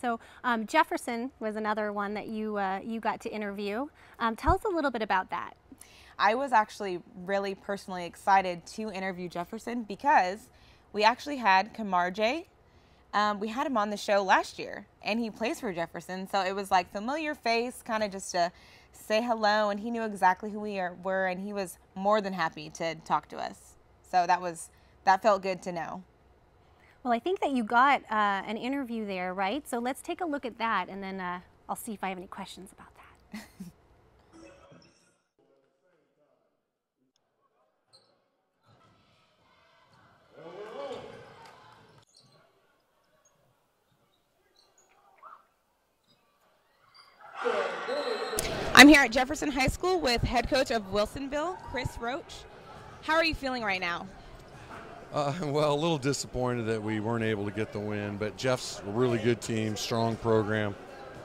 So Jefferson was another one that you got to interview. Tell us a little bit about that. I was actually really personally excited to interview Jefferson because we actually had Kamarje. We had him on the show last year, and he plays for Jefferson, so it was like familiar face, kind of just to say hello, and he knew exactly who we were, and he was more than happy to talk to us. So that felt good to know. Well, I think that you got an interview there, right? So let's take a look at that, and then I'll see if I have any questions about that. I'm here at Jefferson High School with head coach of Wilsonville, Chris Roach. How are you feeling right now? Well, a little disappointed that we weren't able to get the win, but Jeff's a really good team, strong program,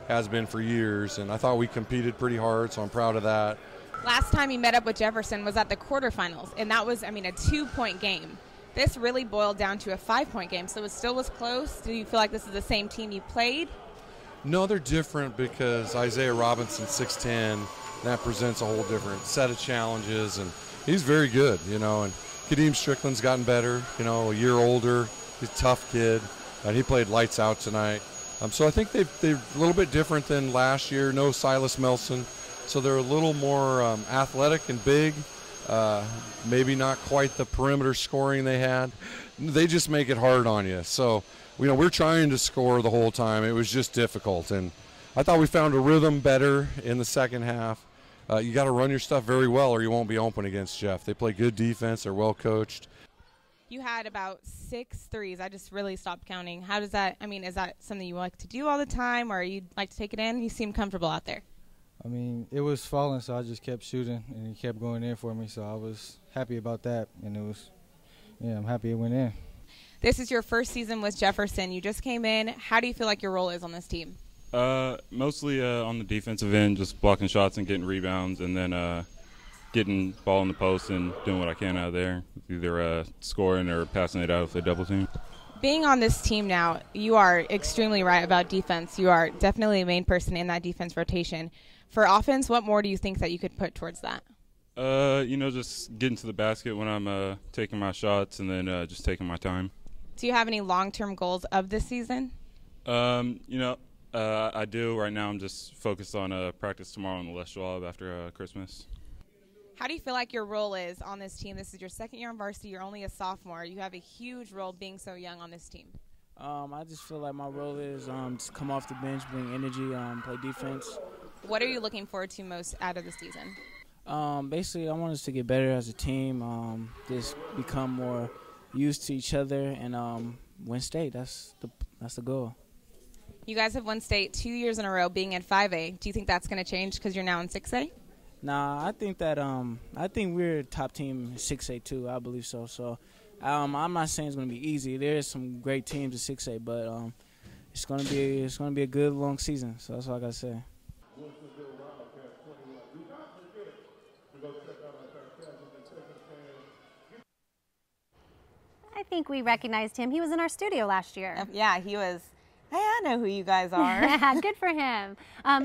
has been for years, and I thought we competed pretty hard, so I'm proud of that. Last time you met up with Jefferson was at the quarterfinals, and that was, a 2-point game. This really boiled down to a 5-point game, so it still was close. Do you feel like this is the same team you played? No, they're different because Isaiah Robinson's 6'10", that presents a whole different set of challenges, and he's very good, and Kadeem Strickland's gotten better, a year older. He's a tough kid, and he played lights out tonight. So I think they're a little bit different than last year. No Silas Melson, so they're a little more athletic and big. Maybe not quite the perimeter scoring they had. They just make it hard on you. So, we're trying to score the whole time. It was just difficult, and I thought we found a rhythm better in the second half. You got to run your stuff very well or you won't be open against Jeff. They play good defense. They're well coached. You had about 6 threes. I just really stopped counting. How does that, is that something you like to do all the time or you'd like to take it in? You seem comfortable out there. It was falling, so I just kept shooting, and he kept going in for me, so I was happy about that, and I'm happy it went in. This is your first season with Jefferson. You just came in. How do you feel like your role is on this team? Mostly on the defensive end, just blocking shots and getting rebounds, and then getting ball in the post and doing what I can out there, either scoring or passing it out if they double team. Being on this team now, you are extremely right about defense. You are definitely a main person in that defense rotation. For offense, what more do you think that you could put towards that? Just getting to the basket when I'm taking my shots and then just taking my time. Do you have any long-term goals of this season? I do. Right now I'm just focused on practice tomorrow on the Les Schwab after Christmas. How do you feel like your role is on this team? This is your second year on varsity. You're only a sophomore. You have a huge role being so young on this team. I just feel like my role is just come off the bench, bring energy, play defense. What are you looking forward to most out of the season? Basically, I want us to get better as a team, just become more used to each other, and win state. That's the goal. You guys have won state 2 years in a row being in 5A. Do you think that's going to change because you're now in 6A? Nah, I think that I think we're a top team in 6A too. I believe so. So I'm not saying it's going to be easy. There's some great teams in 6A, but it's going to be a good long season. So that's all I got to say. I think we recognized him. He was in our studio last year. Yeah, he was. Hey, I know who you guys are. Good for him.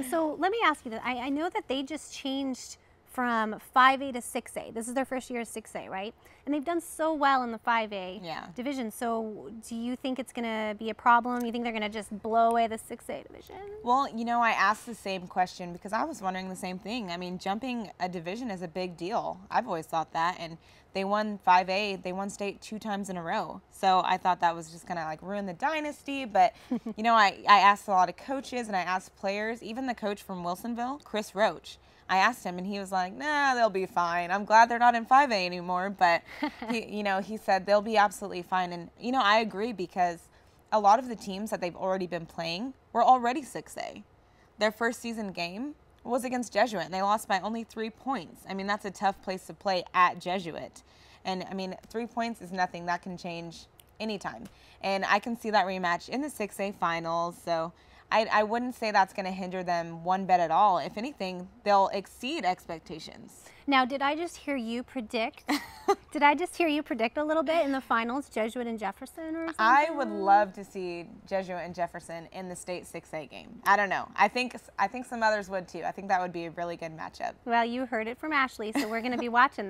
So let me ask you this. I know that they just changed from 5A to 6A. This is their first year at 6A, right? And they've done so well in the 5A division. So do you think it's going to be a problem? You think they're going to just blow away the 6A division? Well, I asked the same question because I was wondering the same thing. Jumping a division is a big deal. I've always thought that. And they won 5A. They won state 2 times in a row. So I thought that was just going to ruin the dynasty. But, I asked a lot of coaches and I asked players, even the coach from Wilsonville, Chris Roach. I asked him and he was like, nah, they'll be fine. I'm glad they're not in 5A anymore. But, he said they'll be absolutely fine. And, I agree because a lot of the teams that they've already been playing were already 6A. Their first season game was against Jesuit, and they lost by only 3 points. That's a tough place to play at Jesuit. And, 3 points is nothing. That can change anytime. And I can see that rematch in the 6A finals. So I wouldn't say that's going to hinder them one bit at all. If anything, they'll exceed expectations. Now, did I just hear you predict? Did I just hear you predict a little bit in the finals, Jesuit and Jefferson or something? I would love to see Jesuit and Jefferson in the state 6A game. I don't know. I think some others would too. I think that would be a really good matchup. Well, you heard it from Ashley, so we're going to be watching that.